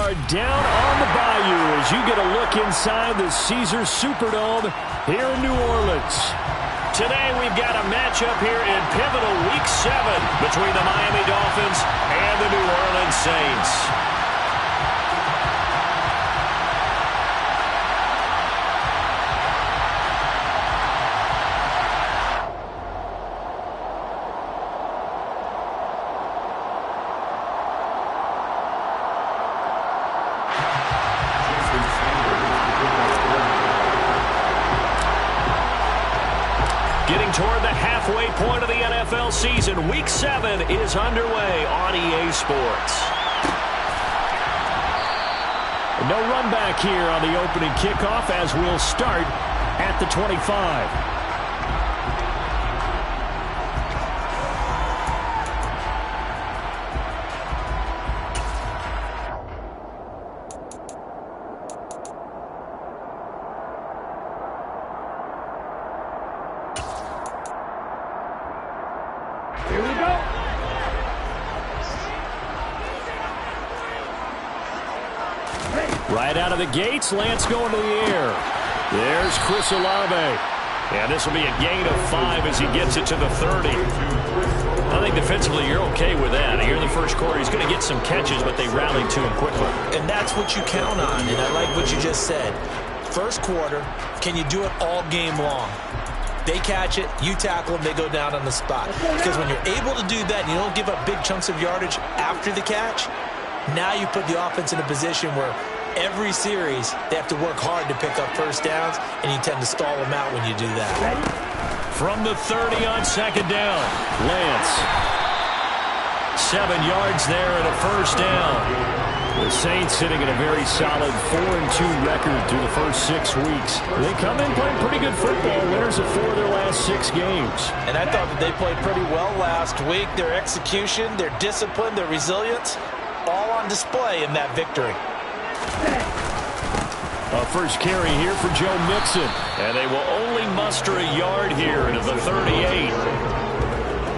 are down on the bayou as you get a look inside the Caesars Superdome here in New Orleans. Today we've got a matchup here in pivotal Week 7 between the Miami Dolphins and the New Orleans Saints. Getting toward the halfway point of the NFL season, Week 7 is underway on EA Sports. No run back here on the opening kickoff as we'll start at the 25. Here we go. Right out of the gates, Lance going to the air. There's Chris Olave. And this will be a gain of 5 as he gets it to the 30. I think defensively you're okay with that. Here in the first quarter, he's going to get some catches, but they rallied to him quickly. And that's what you count on, and I like what you just said. First quarter, can you do it all game long? They catch it, you tackle them, they go down on the spot. Because when you're able to do that and you don't give up big chunks of yardage after the catch, now you put the offense in a position where every series they have to work hard to pick up first downs, and you tend to stall them out when you do that. From the 30 on second down, Lance. 7 yards there and a first down. The Saints sitting at a very solid 4-2 record through the first 6 weeks. They come in playing pretty good football, winners of 4 of their last 6 games. And I thought that they played pretty well last week. Their execution, their discipline, their resilience, all on display in that victory. A first carry here for Joe Mixon. And they will only muster a yard here into the 38.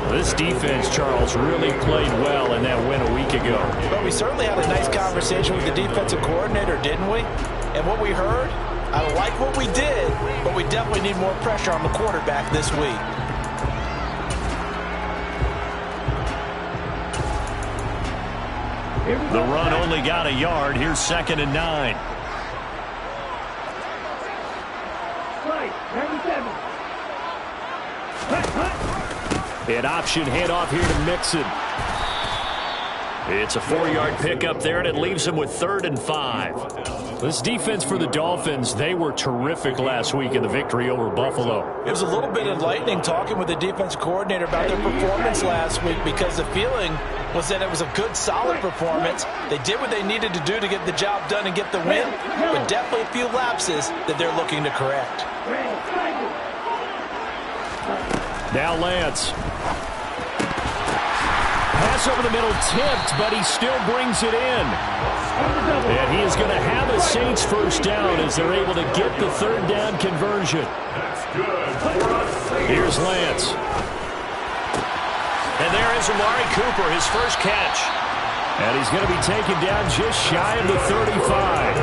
This defense, Charles, really played well in that win a week ago. But we certainly had a nice conversation with the defensive coordinator, didn't we? And what we heard, I like what we did, but we definitely need more pressure on the quarterback this week. The run only got a yard. Here's 2nd and 9. An option handoff here to Mixon. It's a 4-yard pickup there, and it leaves him with 3rd and 5. This defense for the Dolphins, they were terrific last week in the victory over Buffalo. It was a little bit enlightening talking with the defense coordinator about their performance last week, because the feeling was that it was a good, solid performance. They did what they needed to do to get the job done and get the win, but definitely a few lapses that they're looking to correct. Now Lance. Pass over the middle tipped, but he still brings it in. And he is going to have a Saints first down as they're able to get the 3rd down conversion. Here's Lance. And there is Amari Cooper, his first catch. And he's going to be taken down just shy of the 35.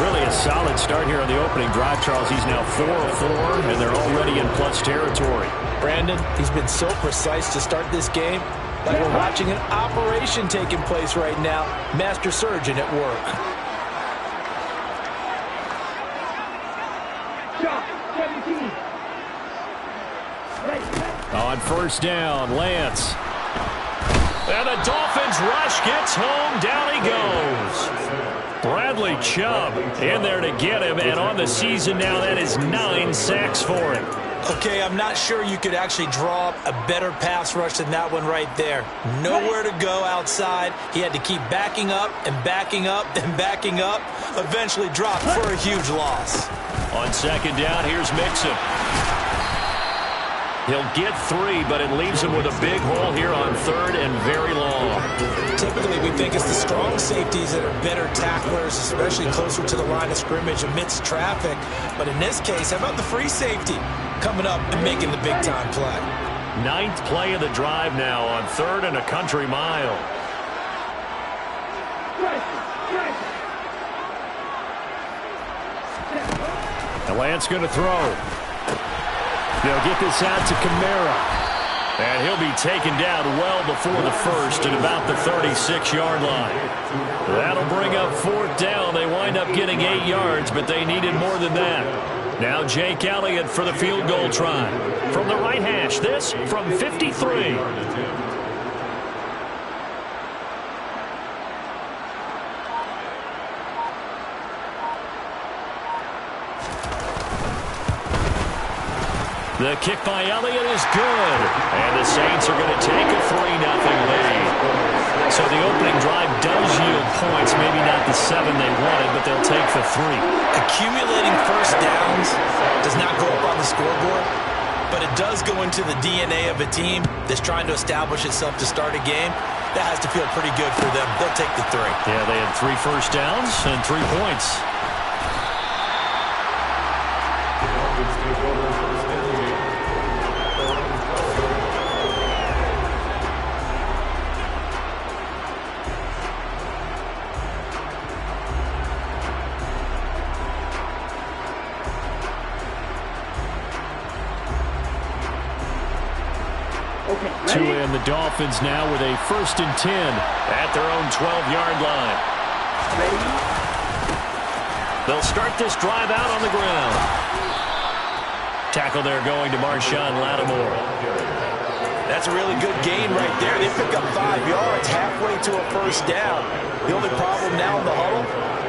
Really a solid start here on the opening drive, Charles. He's now 4 of 4, and they're already in plus territory. Brandon, he's been so precise to start this game. Like we're watching an operation taking place right now. Master surgeon at work. On first down, Lance. And the Dolphins rush gets home. Down he goes. Bradley Chubb in there to get him. And on the season now, that is 9 sacks for him. Okay, I'm not sure you could actually draw up a better pass rush than that one right there. Nowhere to go outside. He had to keep backing up and backing up and backing up. Eventually dropped for a huge loss. On second down, here's Mixon. He'll get 3, but it leaves him with a big hole here on 3rd and very long. Typically, we think it's the strong safeties that are better tacklers, especially closer to the line of scrimmage amidst traffic. But in this case, how about the free safety coming up and making the big-time play? 9th play of the drive now on 3rd and a country mile. And Lance going to throw. They'll get this out to Kamara. And he'll be taken down well before the first at about the 36-yard line. That'll bring up 4th down. They wind up getting 8 yards, but they needed more than that. Now Jake Elliott for the field goal try. From the right hash, this from 53. The kick by Elliott is good. And the Saints are going to take a 3-0 lead. So the opening drive does yield points. Maybe not the 7 they wanted, but they'll take the 3. Accumulating first downs does not go up on the scoreboard, but it does go into the DNA of a team that's trying to establish itself to start a game. That has to feel pretty good for them. They'll take the 3. Yeah, they had 3 first downs and 3 points. 2 in, the Dolphins now with a 1st and 10 at their own 12-yard line. They'll start this drive out on the ground. Tackle there going to Marshawn Lattimore. That's a really good gain right there. They pick up 5 yards halfway to a 1st down. The only problem now in the huddle,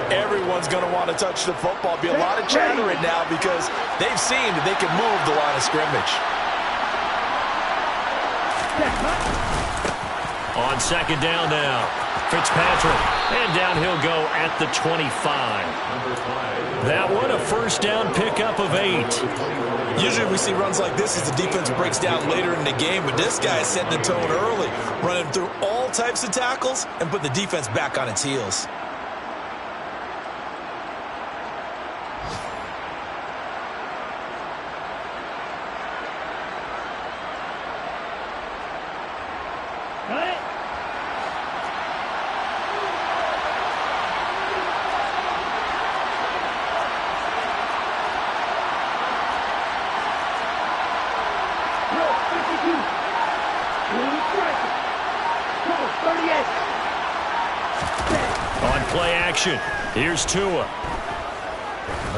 everyone's going to want to touch the football. Be a lot of chattering now because they've seen that they can move the line of scrimmage. On 2nd down now, Fitzpatrick, and down he'll go at the 25. That one a 1st down pickup of 8. Usually we see runs like this as the defense breaks down later in the game, but this guy is setting the tone early, running through all types of tackles and putting the defense back on its heels. On play action, here's Tua.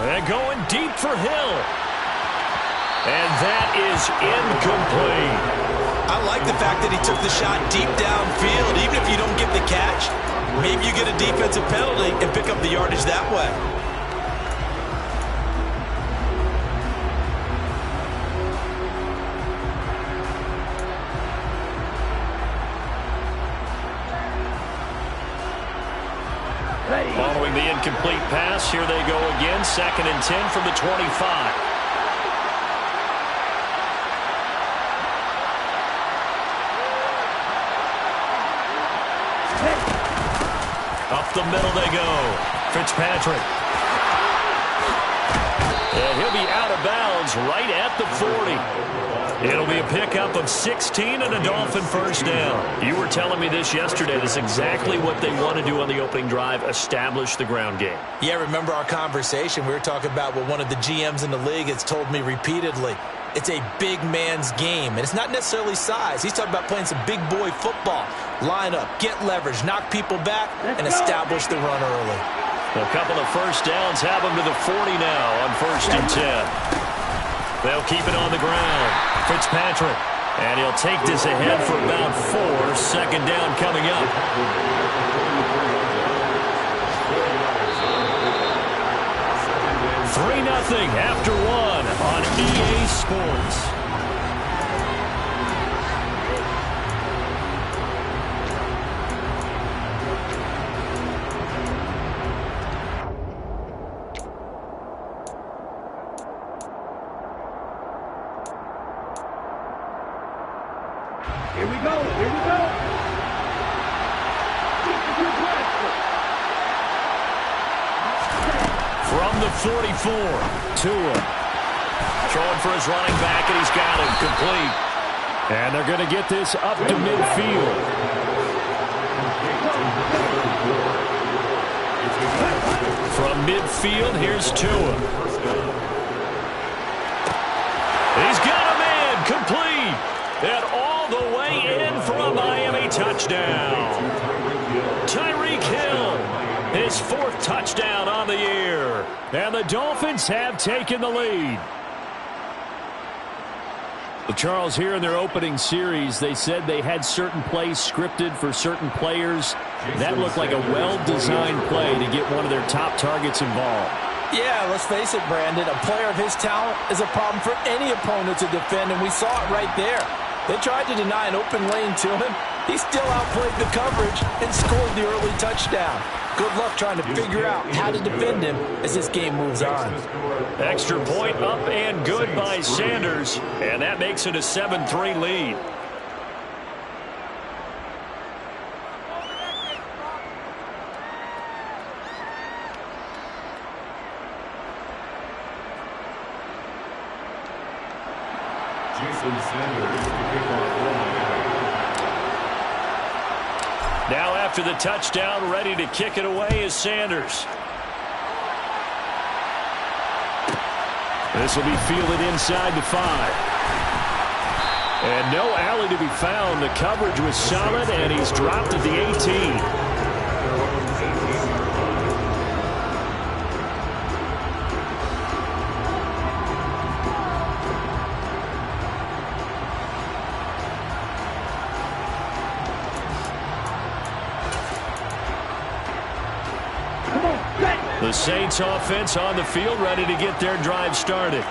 They're going deep for Hill. And that is incomplete. I like the fact that he took the shot deep downfield. Even if you don't get the catch, maybe you get a defensive penalty and pick up the yardage that way. Following the incomplete pass, here they go again. 2nd and 10 from the 25. Up the middle they go. Fitzpatrick. And he'll be out of bounds right at the 40. It'll be a pickup of 16 and a Dolphin 1st down. You were telling me this yesterday. That's exactly what they want to do on the opening drive, establish the ground game. Yeah, remember our conversation? We were talking about what one of the GMs in the league has told me repeatedly. It's a big man's game, and it's not necessarily size. He's talking about playing some big boy football. Line up, get leverage, knock people back, and establish the run early. A couple of 1st downs have them to the 40 now on 1st and 10. They'll keep it on the ground. Fitzpatrick, and he'll take this ahead for about 4. 2nd down coming up. $3-0 after 1 on EA Sports. Here we go. From the 44, Tua. Throwing for his running back, and he's got him complete. And they're going to get this up to midfield. From midfield, here's Tua. touchdown. Tyreek Hill, his 4th touchdown on the year. And the Dolphins have taken the lead. Well, Charles, here in their opening series, they said they had certain plays scripted for certain players. That looked like a well-designed play to get one of their top targets involved. Yeah, let's face it, Brandon. A player of his talent is a problem for any opponent to defend, and we saw it right there. They tried to deny an open lane to him. He still outplayed the coverage and scored the early touchdown. Good luck trying to figure out how to defend him as this game moves on. Extra point up and good by Sanders, and that makes it a 7-3 lead. Now after the touchdown, ready to kick it away is Sanders. This will be fielded inside the 5. And no alley to be found. The coverage was solid, and he's dropped at the 18. The Saints offense on the field, ready to get their drive started.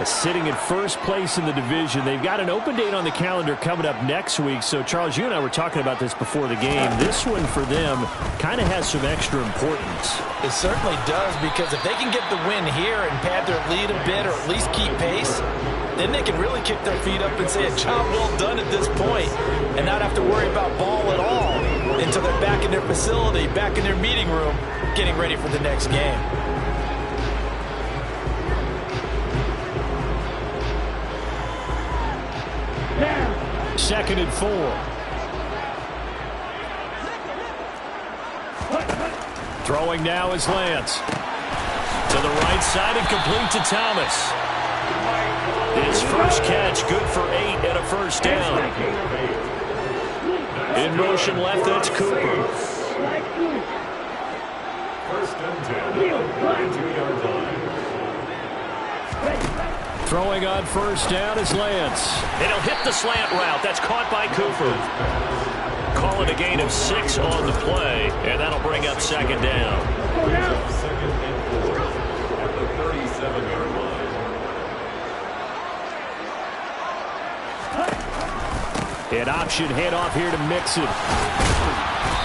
Sitting in first place in the division. They've got an open date on the calendar coming up next week. So, Charles, you and I were talking about this before the game. This one for them kind of has some extra importance. It certainly does, because if they can get the win here and pad their lead a bit or at least keep pace, then they can really kick their feet up and say a job well done at this point and not have to worry about ball at all until they're back in their facility, back in their meeting room, getting ready for the next game. Second and 4. Throwing now is Lance. To the right side and complete to Thomas. His first catch, good for 8 and a first down. In motion left, that's Cooper. First and 10, 32-yard line. Throwing on first down is Lance. And he'll hit the slant route. That's caught by Cooper. Call it a gain of 6 on the play, and that'll bring up second down. Second and 4 at the 37-yard line. An option handoff here to Mixon.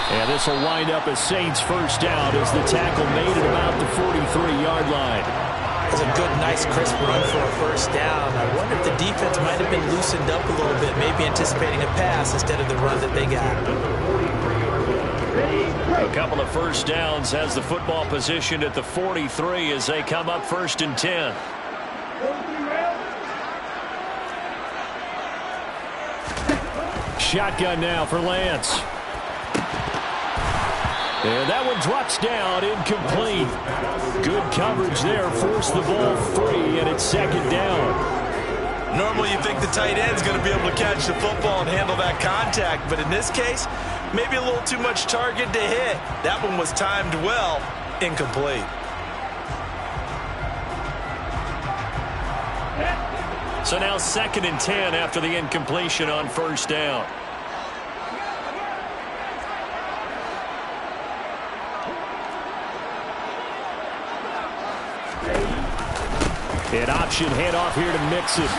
And this will wind up as Saints first down as the tackle made at about the 43-yard line. It's a good, nice, crisp run for a first down. I wonder if the defense might have been loosened up a little bit, maybe anticipating a pass instead of the run that they got. A couple of first downs has the football position at the 43 as they come up first and 10. Shotgun now for Lance. And that one drops down, incomplete. Good coverage there, forced the ball free, and it's second down. Normally you think the tight end's going to be able to catch the football and handle that contact, but in this case, maybe a little too much target to hit. That one was timed well, incomplete. So now second and 10 after the incompletion on first down. An option handoff here to Mixon.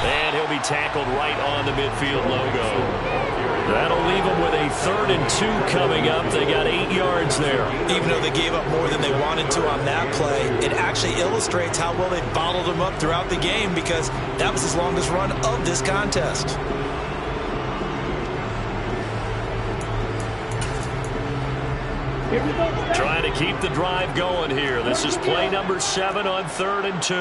And he'll be tackled right on the midfield logo. That'll leave them with a 3rd and 2 coming up. They got 8 yards there. Even though they gave up more than they wanted to on that play, it actually illustrates how well they bottled them up throughout the game, because that was his longest run of this contest. Trying to keep the drive going here. This is play number 7 on 3rd and 2.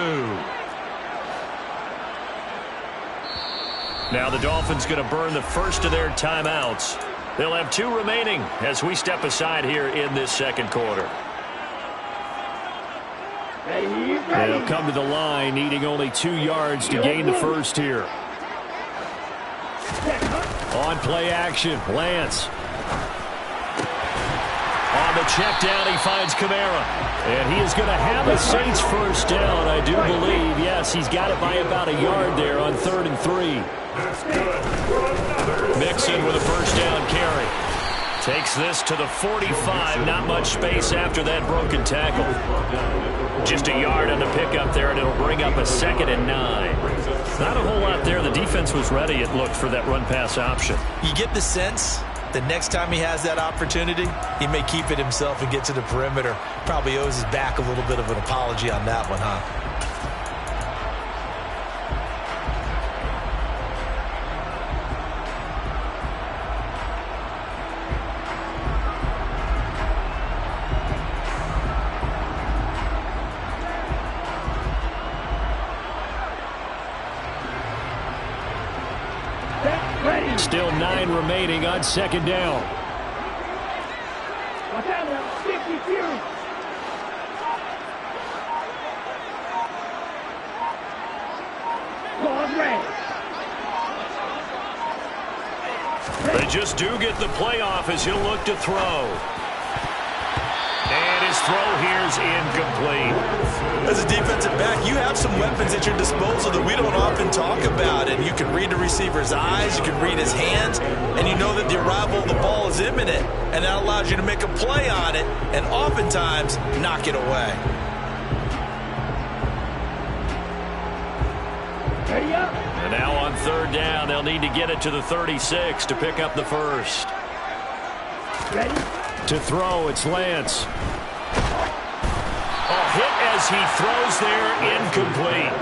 Now the Dolphins going to burn the first of their timeouts. They'll have 2 remaining as we step aside here in this second quarter. They'll come to the line, needing only 2 yards to gain the first here. On On play action, Lance. On the check down, he finds Kamara. And he is going to have the Saints first down, I do believe. Yes, he's got it by about a yard there on 3rd and 3. Mixon with a first down carry. Takes this to the 45. Not much space after that broken tackle. Just a yard on the pickup there, and it'll bring up a 2nd and 9. Not a whole lot there. The defense was ready, it looked, for that run-pass option. You get the sense the next time he has that opportunity, he may keep it himself and get to the perimeter. Probably owes his back a little bit of an apology on that one, huh? Still 9 remaining on 2nd down. They just do get the play off as he'll look to throw. And his throw here is incomplete. As a defensive back, you have some weapons at your disposal that we don't often talk about. And you can read the receiver's eyes, you can read his hands, and you know that the arrival of the ball is imminent. And that allows you to make a play on it and oftentimes knock it away. And now on 3rd down, they'll need to get it to the 36 to pick up the first. Ready? To throw, it's Lance. A hit as he throws there, incomplete.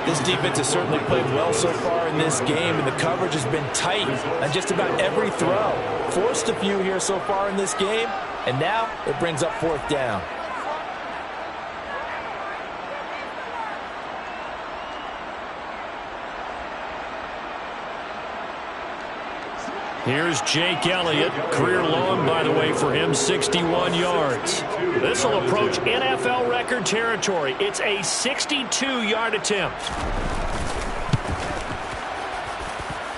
This defense has certainly played well so far in this game, and the coverage has been tight on just about every throw. Forced a few here so far in this game, and now it brings up 4th down. Here's Jake Elliott. Career long, by the way, for him, 61 yards. This will approach NFL record territory. It's a 62-yard attempt.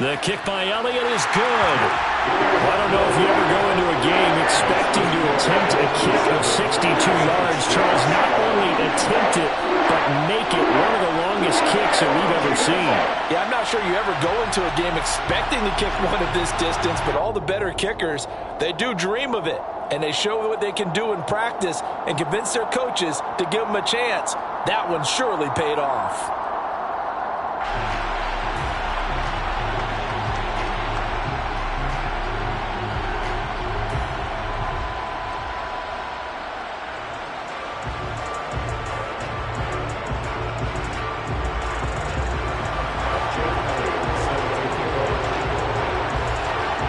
The kick by Elliott is good. I don't know if you ever go into a game expecting to attempt a kick of 62 yards. Charles, not only attempt it, but make it one of the longest kicks that we've ever seen. Yeah, I'm not sure you ever go into a game expecting to kick one of this distance, but all the better kickers, they do dream of it, and they show what they can do in practice and convince their coaches to give them a chance. That one surely paid off.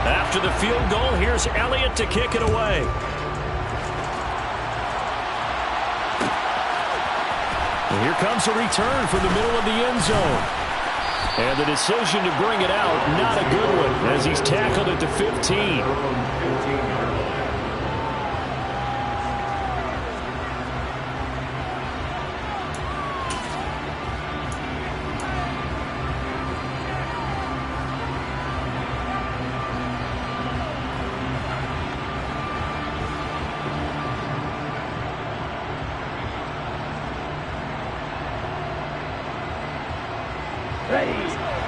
After the field goal, here's Elliott to kick it away. And here comes a return from the middle of the end zone. And the decision to bring it out, not a good one, as he's tackled at the 15.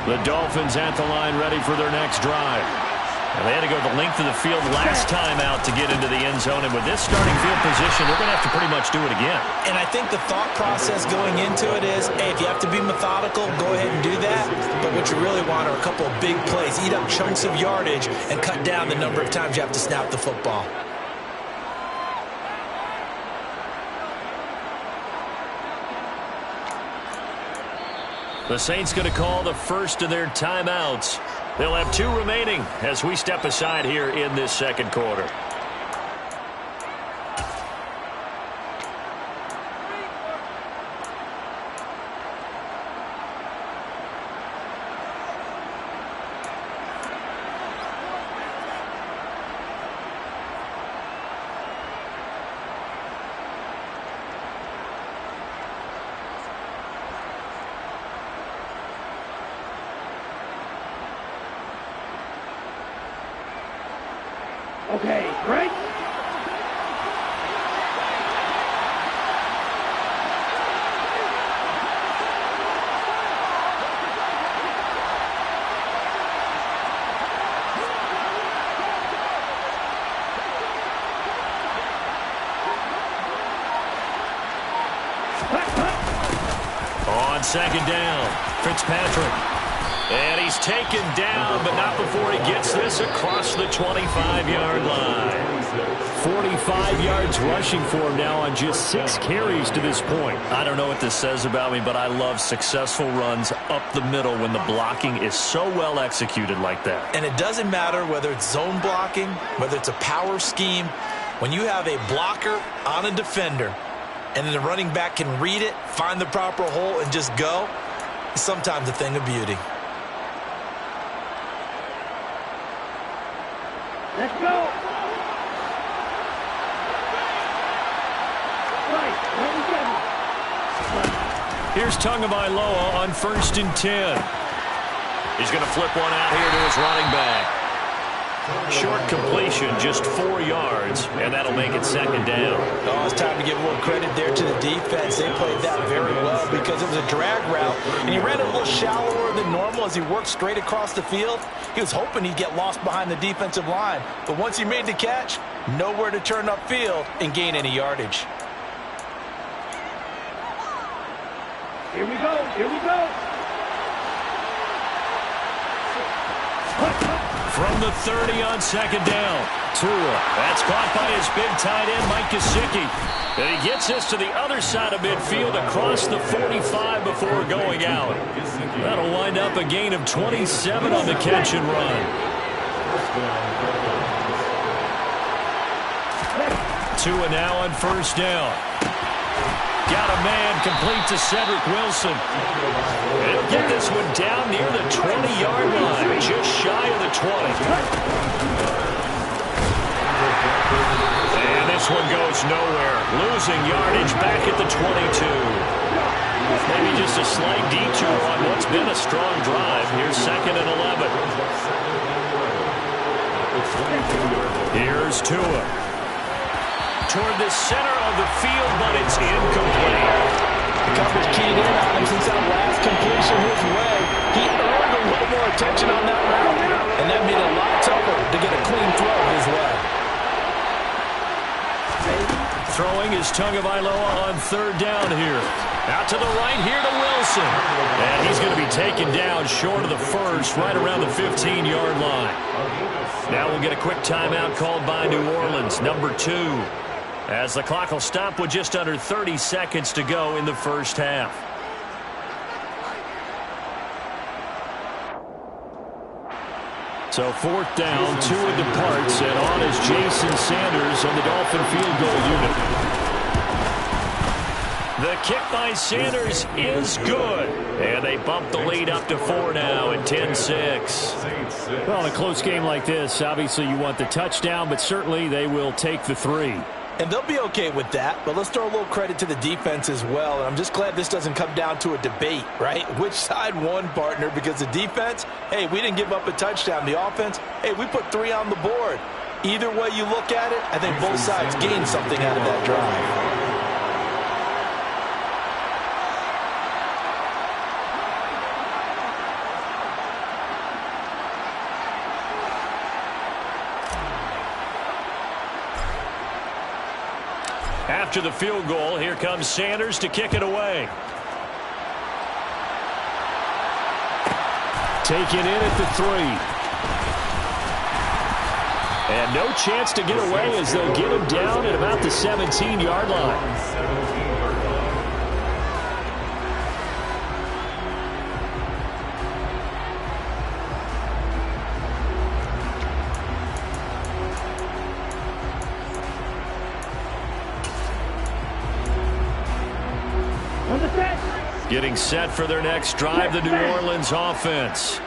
The Dolphins at the line, ready for their next drive. And they had to go the length of the field last time out to get into the end zone. And with this starting field position, they're going to have to pretty much do it again. And I think the thought process going into it is, hey, if you have to be methodical, go ahead and do that. But what you really want are a couple of big plays. Eat up chunks of yardage and cut down the number of times you have to snap the football. The Saints going to call the first of their timeouts. They'll have 2 remaining as we step aside here in this second quarter. Okay, break. On second down, Fitzpatrick. And he's taken down, but not before he gets this across the 25-yard line. 45 yards rushing for him now on just 6 carries to this point. I don't know what this says about me, but I love successful runs up the middle when the blocking is so well executed like that. And it doesn't matter whether it's zone blocking, whether it's a power scheme. When you have a blocker on a defender, and then the running back can read it, find the proper hole, and just go, it's sometimes a thing of beauty. Let's go. Right, 27. Here's Tagovailoa on 1st and 10. He's going to flip one out here to his running back. Short completion, just 4 yards, and that'll make it 2nd down. Oh, it's time to give a little credit there to the defense. They played that very well because it was a drag route, and he ran it a little shallower than normal as he worked straight across the field. He was hoping he'd get lost behind the defensive line, but once he made the catch, nowhere to turn upfield and gain any yardage. Here we go, here we go. From the 30 on 2nd down, Tua. That's caught by his big tight end, Mike Gesicki. And he gets this to the other side of midfield across the 45 before going out. That'll wind up a gain of 27 on the catch and run. Tua now on 1st down. Got a man complete to Cedric Wilson. And get this one down near the 20-yard line, just shy of the 20. And this one goes nowhere. Losing yardage back at the 22. Maybe just a slight detour on what's been a strong drive. Here's 2nd and 11. Here's Tua. Toward the center of the field, but it's incomplete. The coverage keyed in on him since that last completion his way. He earned a little more attention on that route, and that made it a lot tougher to get a clean throw his way. Throwing is Tagovailoa on 3rd down here. Out to the right here to Wilson. And he's going to be taken down short of the 1st, right around the 15-yard line. Now we'll get a quick timeout called by New Orleans, number 2. As the clock will stop with just under 30 seconds to go in the 1st half. So 4th down, Tua departs, and on is Jason Sanders on the Dolphin field goal unit. The kick by Sanders is good. And they bump the lead up to 4 now at 10-6. Well, in a close game like this, obviously you want the touchdown, but certainly they will take the 3. And they'll be okay with that, but let's throw a little credit to the defense as well. And I'm just glad this doesn't come down to a debate, right? Which side won, partner? Because the defense, hey, we didn't give up a touchdown. The offense, hey, we put 3 on the board. Either way you look at it, I think both sides gained something out of that drive. After the field goal, here comes Sanders to kick it away. Taken in at the 3. And no chance to get away as they'll get him down at about the 17-yard line. Getting set for their next drive, the New Orleans offense.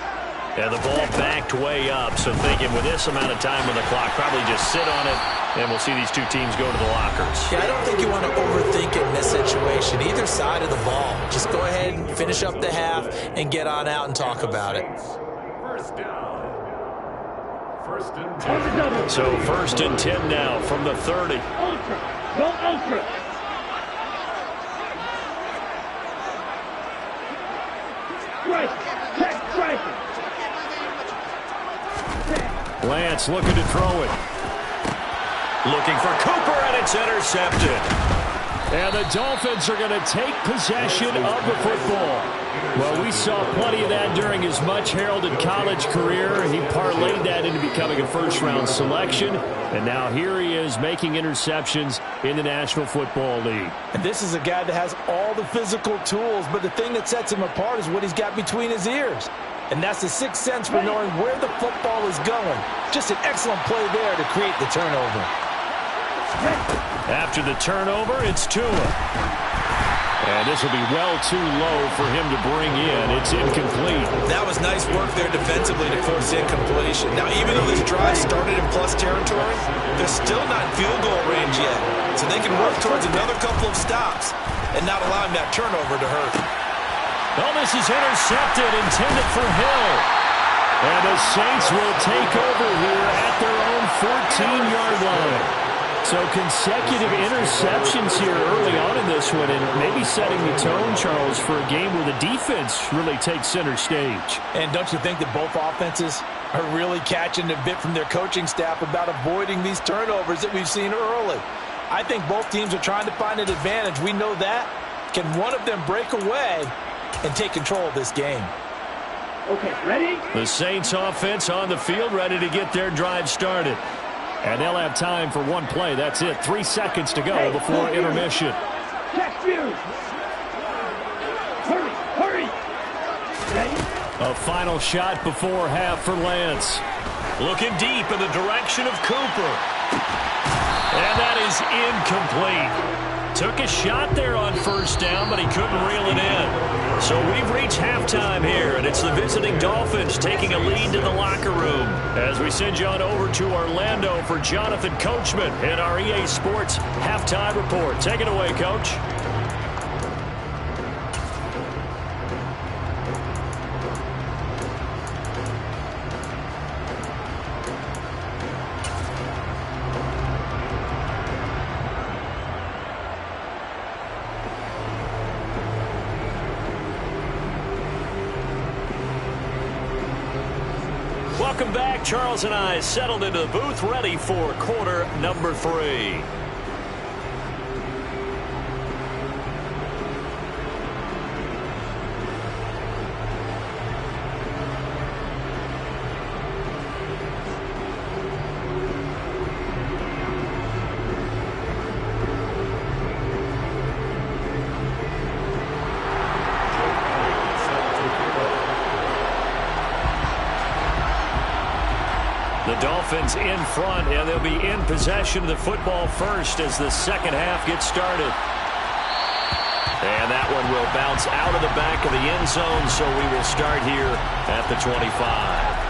And the ball backed way up, so thinking with this amount of time on the clock, probably just sit on it, and we'll see these two teams go to the lockers. Yeah, I don't think you want to overthink it in this situation. Either side of the ball. Just go ahead and finish up the half and get on out and talk about it. First down. First and On 10. the double. So 1st and 10 now from the 30. Ultra. Go ultra. Strike. Check striker. Lance looking to throw it. Looking for Cooper, and it's intercepted. And the Dolphins are going to take possession of the football. Well, we saw plenty of that during his much-heralded college career. He parlayed that into becoming a first-round selection. And now here he is making interceptions in the National Football League. And this is a guy that has all the physical tools, but the thing that sets him apart is what he's got between his ears. And that's the sixth sense for knowing where the football is going. Just an excellent play there to create the turnover. After the turnover, it's Tua. And this will be well too low for him to bring in. It's incomplete. That was nice work there defensively to force incompletion. Now, even though this drive started in plus territory, they're still not in field goal range yet. So they can work towards another couple of stops and not allowing that turnover to hurt. Well, this is intercepted, intended for Hill. And the Saints will take over here at their own 14-yard line. So consecutive interceptions here early on in this one, and maybe setting the tone, Charles, for a game where the defense really takes center stage. And don't you think that both offenses are really catching a bit from their coaching staff about avoiding these turnovers that we've seen early? I think both teams are trying to find an advantage. We know that. Can one of them break away and take control of this game? Okay, ready? The Saints offense on the field, ready to get their drive started. And they'll have time for one play. That's it. 3 seconds to go before intermission. Check view. Hurry, hurry. Ready? A final shot before half for Lance. Looking deep in the direction of Cooper. And that is incomplete. Took a shot there on first down, but he couldn't reel it in. So we've reached halftime here, and it's the visiting Dolphins taking a lead to the locker room. As we send you on over to Orlando for Jonathan Coachman in our EA Sports Halftime Report. Take it away, Coach. Welcome back. Charles and I settled into the booth, ready for quarter number 3. The Dolphins in front, and they'll be in possession of the football first as the second half gets started. And that one will bounce out of the back of the end zone, so we will start here at the 25.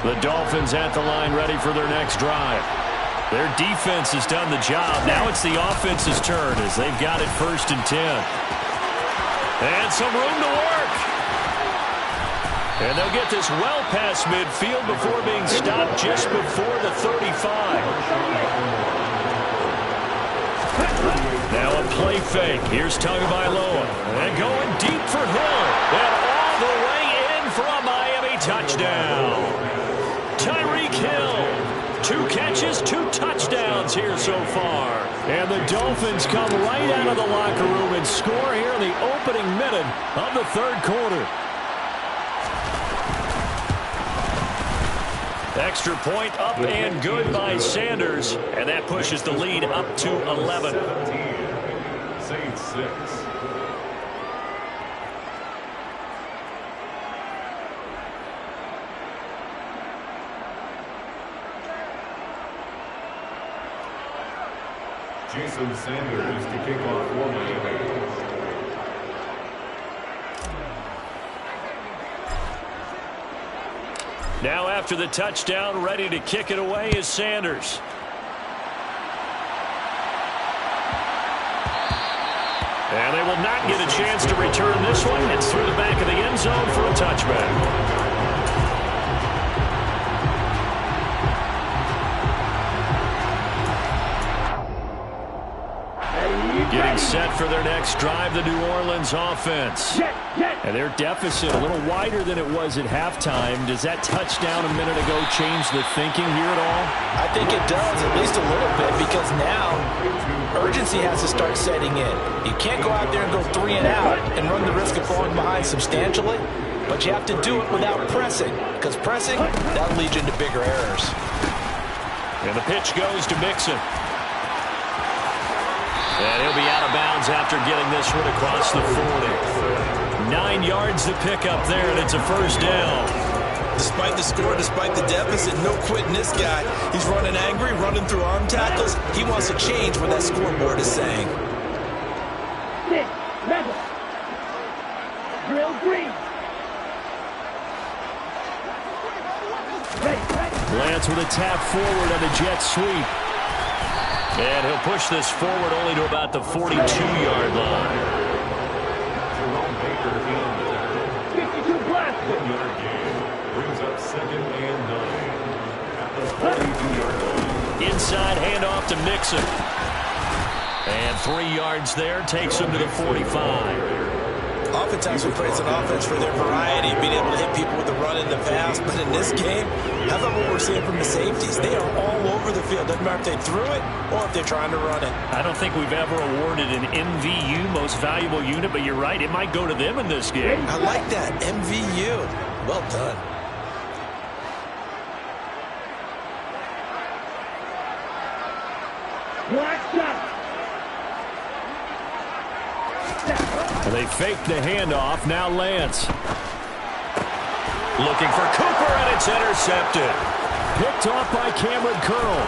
The Dolphins at the line ready for their next drive. Their defense has done the job. Now it's the offense's turn as they've got it 1st and 10. And some room to work. And they'll get this well past midfield before being stopped just before the 35. Now a play fake. Here's Tagovailoa. And going deep for Hill. And all the way in for a Miami touchdown. Tyreek Hill, 2 catches, 2 touchdowns here so far. And the Dolphins come right out of the locker room and score here in the opening minute of the 3rd quarter. Extra point up and good by Sanders. And that pushes the lead up to 11. 17, Saints 6. Jason Sanders to kick off for Miami. Now after the touchdown, ready to kick it away is Sanders. And they will not get a chance to return this one. It's through the back of the end zone for a touchback. Getting set for their next drive, the New Orleans offense. And their deficit a little wider than it was at halftime. Does that touchdown a minute ago change the thinking here at all? I think it does, at least a little bit, because now urgency has to start setting in. You can't go out there and go 3 and out and run the risk of falling behind substantially, but you have to do it without pressing, because pressing, that'll lead you into bigger errors. And the pitch goes to Mixon. And he'll be out of bounds after getting this one across the 40. 9 yards to pick up there, and it's a first down. Despite the score, despite the deficit, no quitting this guy. He's running angry, running through arm tackles. He wants to change what that scoreboard is saying. 6, level. Drill green. Ready. Lance with a tap forward on the jet sweep. And he'll push this forward only to about the 42-yard line. Jerome Baker in 52 plus. 1-yard gain. Brings up 2nd and 9 at the 42-yard line. Inside handoff to Mixon. And 3 yards there takes him to the 45. Oftentimes we praise an offense for their variety, being able to hit people with the run and the pass. But in this game, how about what we're seeing from the safeties? They are all over the field. Doesn't matter if they threw it or if they're trying to run it. I don't think we've ever awarded an MVU, most valuable unit, but you're right, it might go to them in this game. I like that, MVU. Well done. Black shot. They fake the handoff. Now Lance. Looking for Cooper, and it's intercepted. Picked off by Cameron Curl.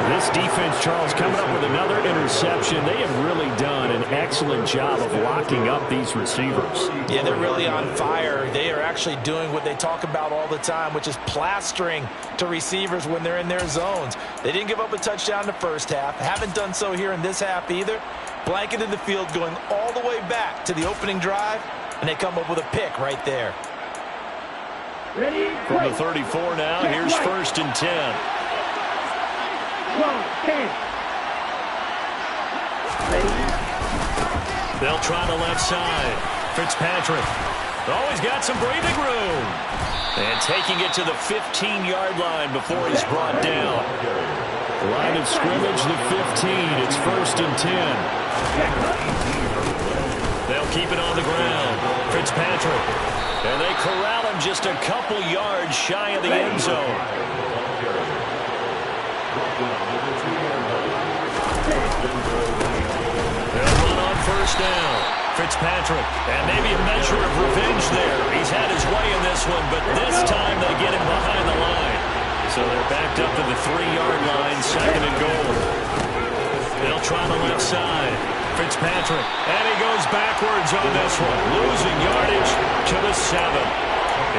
This defense, Charles, coming up with another interception. They have really done an excellent job of locking up these receivers. Yeah, they're really on fire. They are actually doing what they talk about all the time, which is plastering to receivers when they're in their zones. They didn't give up a touchdown in the first half. Haven't done so here in this half either. Blanketed the field going all the way back to the opening drive, and they come up with a pick right there. Ready. From the 34 now, here's 1st and 10. 10. They'll try the left side. Fitzpatrick. Oh, he's got some breathing room. And taking it to the 15-yard line before he's brought down. Line of scrimmage, the 15. It's 1st and 10. They'll keep it on the ground. Fitzpatrick. And they corral him just a couple yards shy of the end zone. They'll run on 1st down. Fitzpatrick, and maybe a measure of revenge there. He's had his way in this one, but this time they get him behind the line. So they're backed up to the 3-yard line, 2nd and goal. They'll try the left side. Fitzpatrick, and he goes backwards on this one, losing yardage to the 7.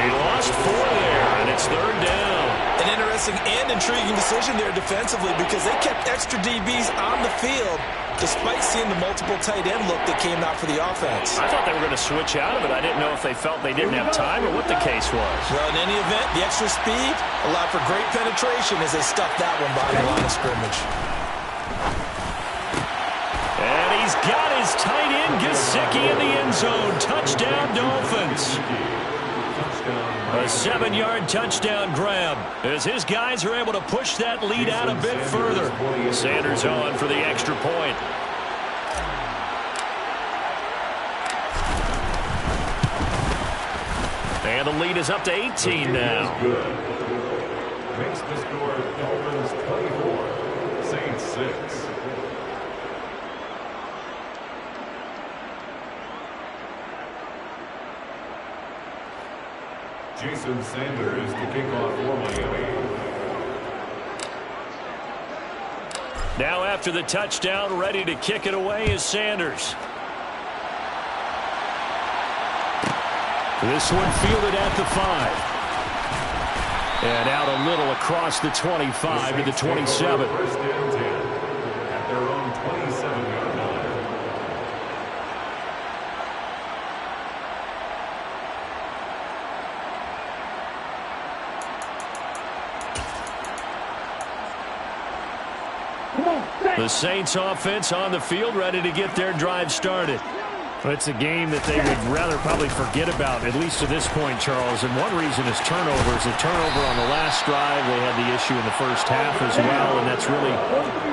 He lost 4 there, and it's 3rd down. An interesting and intriguing decision there defensively, because they kept extra DBs on the field despite seeing the multiple tight end look that came out for the offense. I thought they were going to switch out of it. I didn't know if they felt they didn't have time or what the case was. Well, in any event, the extra speed allowed for great penetration as they stuffed that one behind the line of scrimmage. And he's got his tight end Gesicki in the end zone. Touchdown, Dolphins. A 7-yard touchdown grab as his guys are able to push that lead out a bit further. Sanders on for the extra point. And the lead is up to 18 now. Makes the score Dolphins 24, Saints 6. Jason Sanders to kick off for Miami. Now after the touchdown, ready to kick it away is Sanders. This one fielded at the 5. And out a little across the 25 to the 27. First and 10 at their own 27-yard line. The Saints offense on the field, ready to get their drive started. Well, it's a game that they would rather probably forget about, at least to this point, Charles. And one reason is turnovers. A turnover on the last drive. They had the issue in the first half as well, and that's really,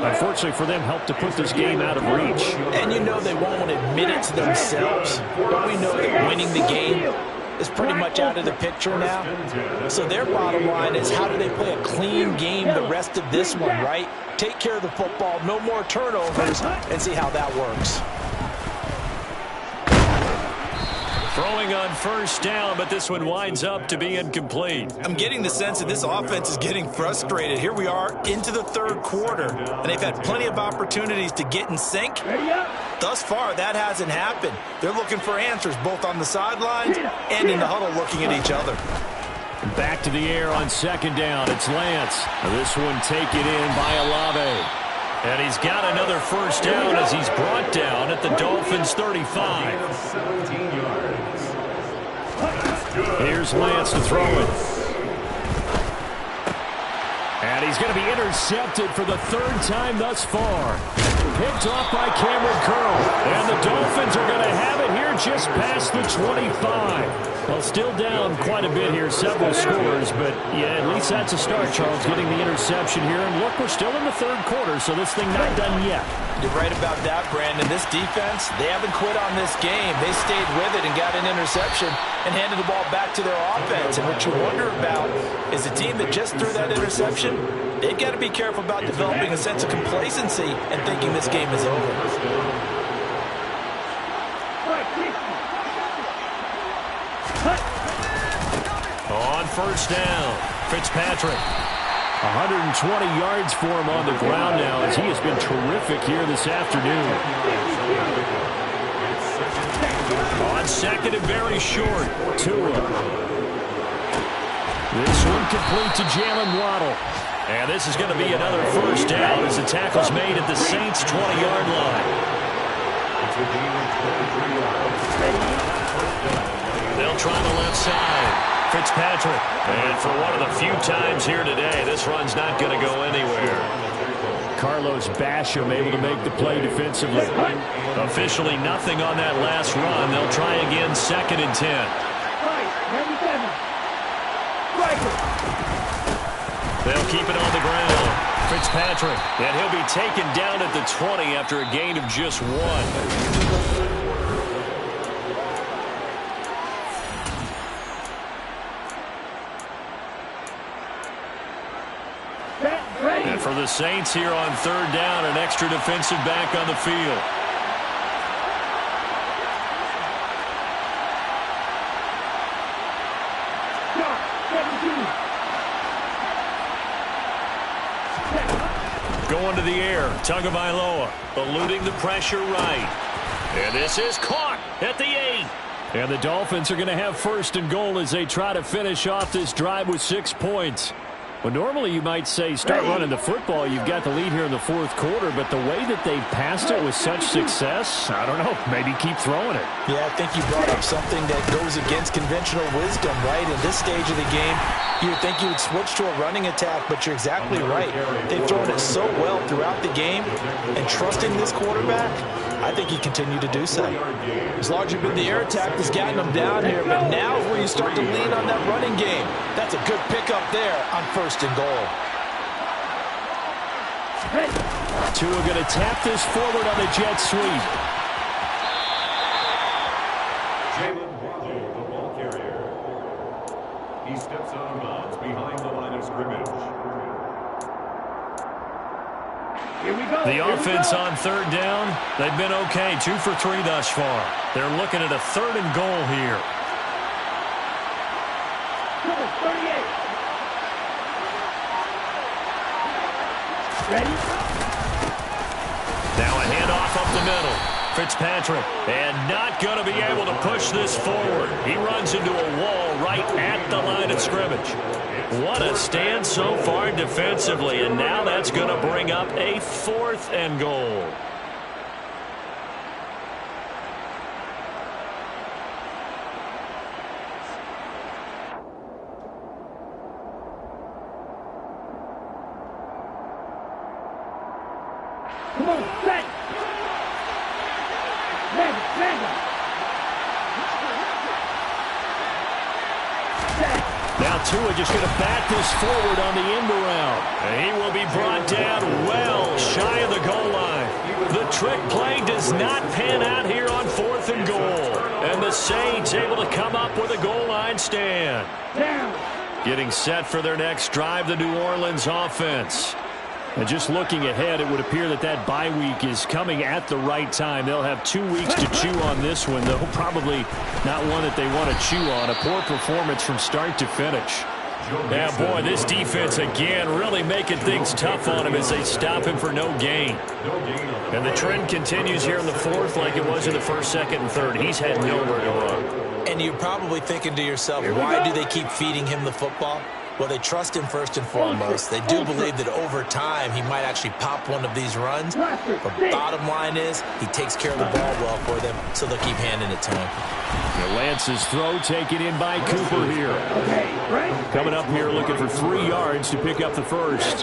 unfortunately for them, helped to put this game out of reach. And you know they won't admit it to themselves, but we know that winning the game is pretty much out of the picture now. So their bottom line is, how do they play a clean game the rest of this one, right? Take care of the football, no more turnovers, and see how that works. Throwing on first down, but this one winds up to be incomplete. I'm getting the sense that this offense is getting frustrated. Here we are into the third quarter, and they've had plenty of opportunities to get in sync. Thus far, that hasn't happened. They're looking for answers both on the sidelines and in the huddle looking at each other. Back to the air on second down. It's Lance. This one taken in by Olave. And he's got another first down as he's brought down at the Dolphins' 35. 17 yards. Here's Lance to throw it. And he's going to be intercepted for the third time thus far. Picked off by Cameron Curl. And the Dolphins are going to have it here just past the 25. Well, still down quite a bit here, several scores, but yeah, at least that's a start, Charles, getting the interception here. And look, we're still in the third quarter, so this thing not done yet. You're right about that, Brandon. This defense, they haven't quit on this game. They stayed with it and got an interception and handed the ball back to their offense. And what you wonder about is a team that just threw that interception, they've got to be careful about developing a sense of complacency and thinking this game is over. On first down, Fitzpatrick. 120 yards for him on the ground now as he has been terrific here this afternoon. On second and very short, Tua. This one complete to Jalen Waddle. And this is going to be another first down as the tackle's made at the Saints' 20-yard line. They'll try the left side. Fitzpatrick. And for one of the few times here today, this run's not going to go anywhere. Carlos Basham able to make the play defensively. Officially nothing on that last run. They'll try again, second and 10. They'll keep it on the ground. Fitzpatrick. And he'll be taken down at the 20 after a gain of just 1. And for the Saints here on third down, an extra defensive back on the field. Going to the air, Tagovailoa eluding the pressure right. And this is caught at the 8. And the Dolphins are going to have first and goal as they try to finish off this drive with 6 points. Well, normally you might say start running the football. You've got the lead here in the fourth quarter, but the way that they've passed it with such success, I don't know, maybe keep throwing it. Yeah, I think you brought up something that goes against conventional wisdom, right? In this stage of the game, you would think you would switch to a running attack, but you're exactly right. They've thrown it so well throughout the game, and trusting this quarterback, I think he continued to do so. It's largely been the air attack that's gotten them down here, but now is where you start to lean on that running game. That's a good pickup there on first and goal. Tua going to tap this forward on the jet sweep. Jalen Waddle, the ball carrier. He steps out of bounds behind the line of scrimmage. The offense on third down, they've been okay. 2 for 3 thus far. They're looking at a third and goal here. Now a handoff up the middle. Fitzpatrick, and not going to be able to push this forward. He runs into a wall right at the line of scrimmage. What a stand so far defensively, and now that's going to bring up a 4th and goal. Come on, set! Now Tua just going to bat this forward on the end around. And he will be brought down well shy of the goal line. The trick play does not pan out here on 4th and goal. And the Saints able to come up with a goal line stand. Getting set for their next drive, the New Orleans offense. And just looking ahead, it would appear that that bye week is coming at the right time. They'll have 2 weeks to chew on this one, though probably not one that they want to chew on. A poor performance from start to finish. Yeah, boy, this defense again really making things tough on him as they stop him for no gain. And the trend continues here in the 4th like it was in the 1st, 2nd, and 3rd. He's had nowhere to run. And you're probably thinking to yourself, why do they keep feeding him the football? Well, they trust him first and foremost. They do believe that over time he might actually pop one of these runs. But bottom line is he takes care of the ball well for them, so they'll keep handing it to him. Lance's throw taken in by Cooper here. Coming up here looking for 3 yards to pick up the first.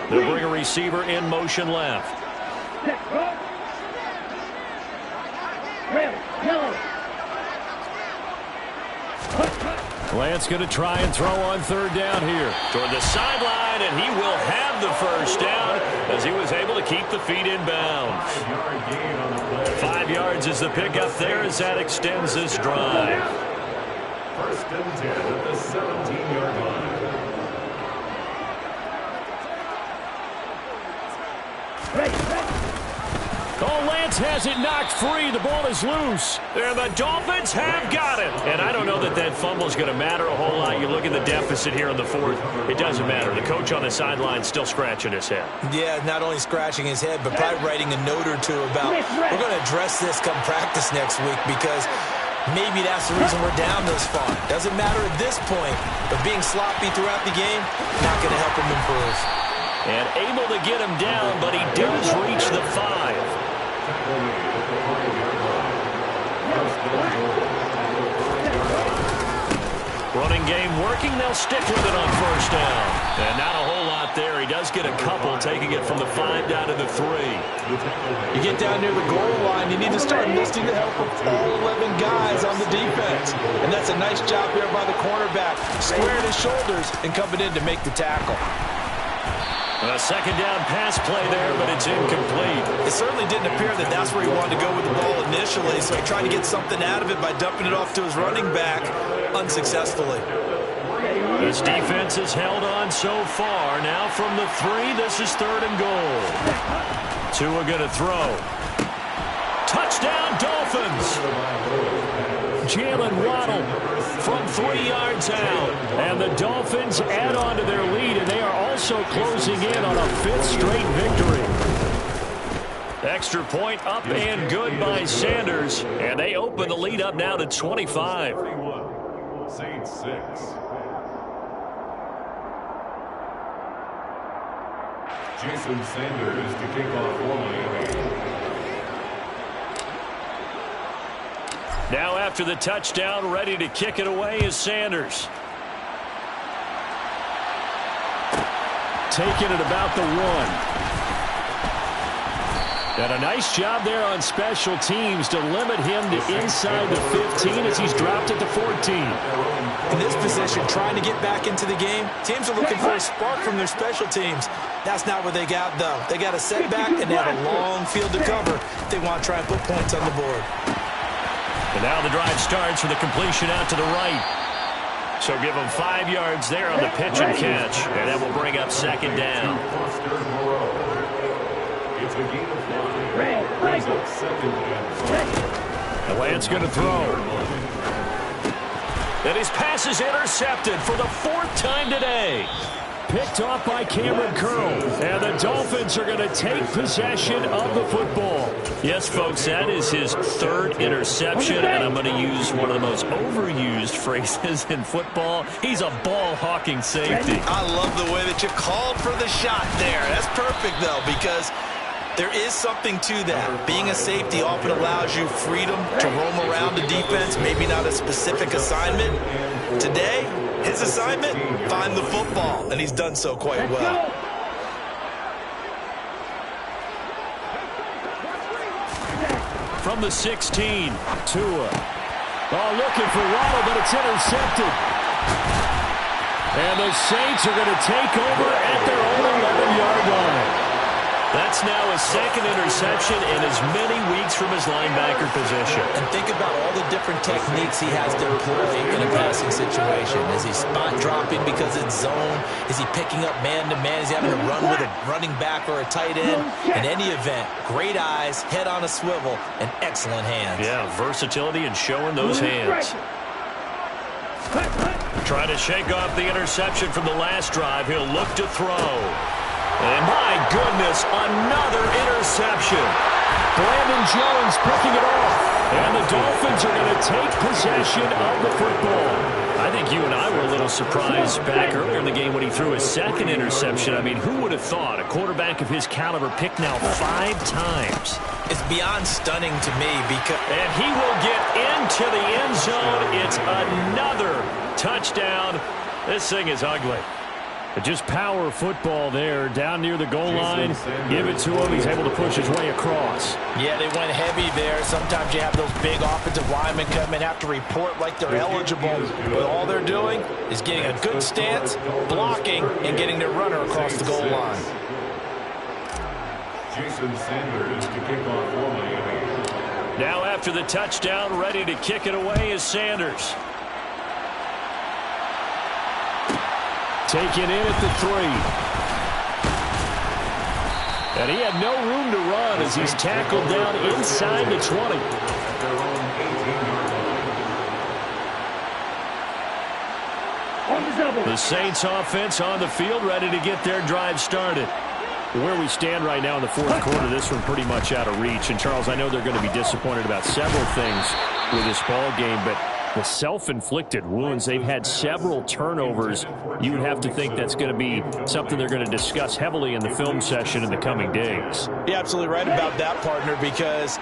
They'll bring a receiver in motion left. Lance going to try and throw on 3rd down here. Toward the sideline, and he will have the first down as he was able to keep the feet in bounds. 5 yards is the pickup there as that extends this drive. 1st and 10 at the 17-yard line. Oh, Lance has it knocked free. The ball is loose. And the Dolphins have got it. And I don't know that that fumble is going to matter a whole lot. You look at the deficit here in the 4th. It doesn't matter. The coach on the sideline still scratching his head. Yeah, not only scratching his head, but probably writing a note or two about, we're going to address this come practice next week because maybe that's the reason we're down this far. Doesn't matter at this point, but being sloppy throughout the game, not going to help him improve. And able to get him down, but he does reach the 5. Running game working. They'll stick with it on 1st down. And not a whole lot there. He does get a couple, taking it from the 5 down to the 3. You get down near the goal line, you need to start enlisting the help of all 11 guys on the defense. And that's a nice job here by the cornerback, squaring his shoulders and coming in to make the tackle. A 2nd down pass play there, but it's incomplete. It certainly didn't appear that that's where he wanted to go with the ball initially, so he tried to get something out of it by dumping it off to his running back unsuccessfully. This defense has held on so far. Now from the 3, this is 3rd and goal. Tua going to throw. Touchdown, Dolphins! Jalen Waddle from 3 yards out. And the Dolphins add on to their lead, and they are also closing in on a 5th straight victory. Extra point up and good by Sanders. And they open the lead up now to 25. 31, Saints 6. Jason Sanders to kick off for Miami. Now after the touchdown, ready to kick it away is Sanders. Taking it about the 1. And a nice job there on special teams to limit him to inside the 15 as he's dropped at the 14. In this position, trying to get back into the game, teams are looking for a spark from their special teams. That's not what they got, though. They got a setback, and they have a long field to cover if they want to try and put points on the board. And now the drive starts with a completion out to the right. So give them 5 yards there on the pitch and catch. And that will bring up 2nd down. It's a gain of 5. Brings up 2nd and 5. Lance going to throw. And his pass is intercepted for the 4th time today. picked off by Cameron Curl. And the Dolphins are going to take possession of the football. Yes, folks, that is his third interception, and I'm going to use one of the most overused phrases in football. He's a ball-hawking safety. I love the way that you called for the shot there. That's perfect, though, because there is something to that. Being a safety often allows you freedom to roam around the defense, maybe not a specific assignment. Today, his assignment, find the football, and he's done so quite well. From the 16, Tua. Oh, looking for Waddle, but it's intercepted. And the Saints are going to take over at their own 11-yard line. That's now his second interception in as many weeks from his linebacker position. And think about all the different techniques he has to employ in a passing situation. Is he spot dropping because it's zone? Is he picking up man-to-man? Is he having to run with a running back or a tight end? In any event, great eyes, head on a swivel, and excellent hands. Yeah, versatility and showing those hands. Trying to shake off the interception from the last drive. He'll look to throw. And my goodness, another interception. Brandon Jones picking it off. And the Dolphins are going to take possession of the football. I think you and I were a little surprised back earlier in the game when he threw his second interception. I mean, who would have thought a quarterback of his caliber picked now 5 times? It's beyond stunning to me because... And he will get into the end zone. It's another touchdown. This thing is ugly. But just power football there, down near the goal line. Give it to him. He's able to push his way across. Yeah, they went heavy there. Sometimes you have those big offensive linemen come and have to report like they're eligible. But all they're doing is getting a good stance, blocking, and getting their runner across the goal line. Jason Sanders to kick off for Miami. Now after the touchdown, ready to kick it away is Sanders. Taken in at the 3. And he had no room to run as he's tackled down inside the 20. The Saints offense on the field, ready to get their drive started. Where we stand right now in the fourth quarter, this one pretty much out of reach. And, Charles, I know they're going to be disappointed about several things with this ball game, but the self-inflicted wounds, they've had several turnovers. You would have to think that's going to be something they're going to discuss heavily in the film session in the coming days. You're absolutely right about that, partner, because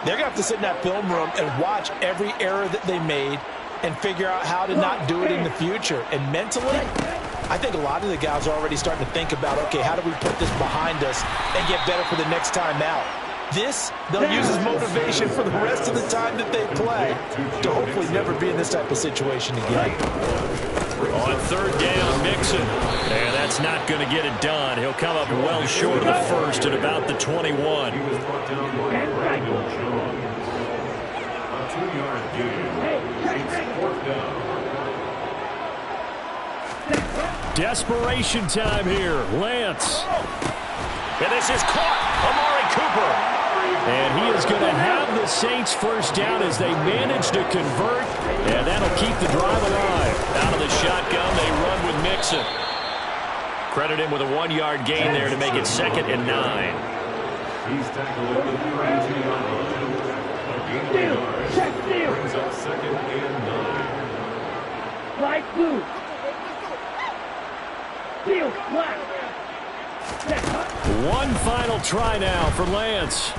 they're going to have to sit in that film room and watch every error that they made and figure out how to not do it in the future. And mentally, I think a lot of the guys are already starting to think about, okay, how do we put this behind us and get better for the next time out? This, they'll use as motivation for the rest of the time that they play to hopefully never be in this type of situation again. On third down, Mixon. And that's not going to get it done. He'll come up well short of the first at about the 21. He was brought down by Brandon Jones. A 2-yard gain. It's fourth down. Desperation time here. Lance. And this is caught. Amari Cooper. And he is going to have the Saints first down as they manage to convert. And that'll keep the drive alive. Out of the shotgun, they run with Mixon. Credit him with a 1-yard gain there to make it 2nd and 9. He's tackled at the 32-yard line. A gain of 1 yard brings up 2nd and 9. Light blue. Field black. One final try now for Lance.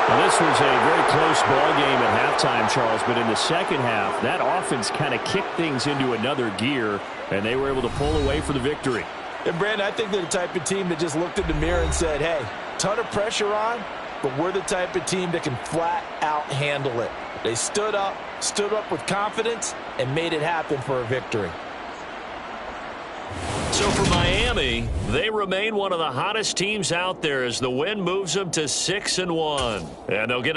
Now, this was a very close ball game at halftime, Charles, but in the second half, that offense kind of kicked things into another gear, and they were able to pull away for the victory. And, Brandon, I think they're the type of team that just looked in the mirror and said, hey, ton of pressure on, but we're the type of team that can flat out handle it. They stood up with confidence, and made it happen for a victory. So for Miami, they remain one of the hottest teams out there as the win moves them to 6-1. And they'll get